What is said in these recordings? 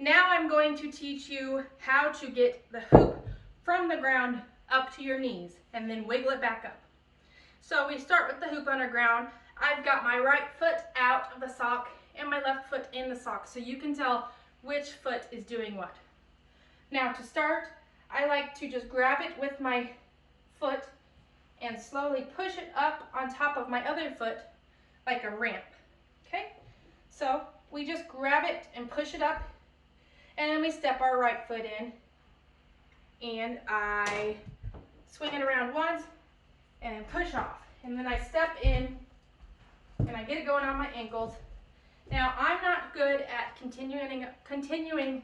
Now I'm going to teach you how to get the hoop from the ground up to your knees and then wiggle it back up. So we start with the hoop on the ground. I've got my right foot out of the sock and my left foot in the sock, so you can tell which foot is doing what. Now to start, I like to just grab it with my foot and slowly push it up on top of my other foot like a ramp, okay? So we just grab it and push it up, and then we step our right foot in, and I swing it around once and then push off. And then I step in and I get it going on my ankles. Now I'm not good at continuing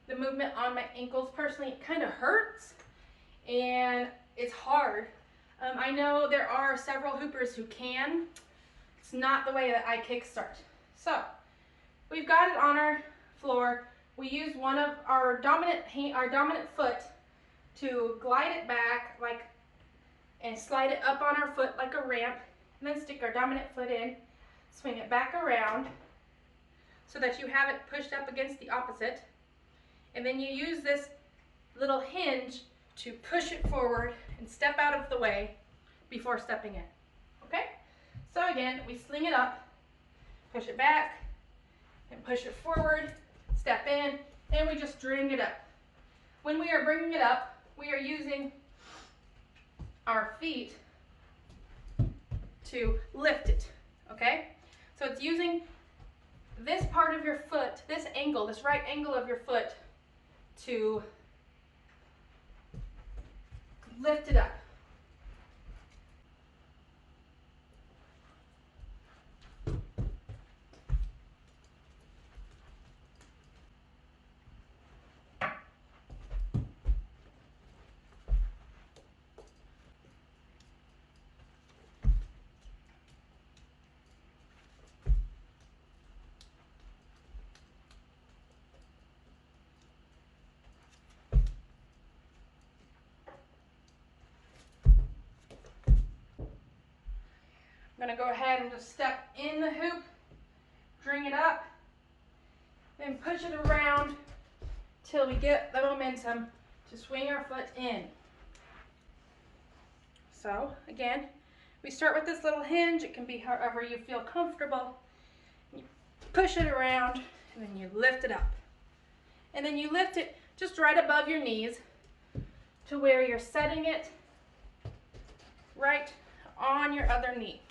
the movement on my ankles. Personally, it kind of hurts and it's hard. I know there are several hoopers who can. It's not the way that I kickstart. So we've got it on our floor. We use one of our dominant foot to glide it back and slide it up on our foot like a ramp, and then stick our dominant foot in, swing it back around so that you have it pushed up against the opposite, and then you use this little hinge to push it forward and step out of the way before stepping in. Okay? So again, we sling it up, push it back, and push it forward, step in, and we just bring it up. When we are bringing it up, we are using our feet to lift it, okay? So it's using this part of your foot, this angle, this right angle of your foot, to lift it up. I'm going to go ahead and just step in the hoop, bring it up, then push it around till we get the momentum to swing our foot in. So again, we start with this little hinge. It can be however you feel comfortable. You push it around and then you lift it up. And then you lift it just right above your knees to where you're setting it right on your other knee.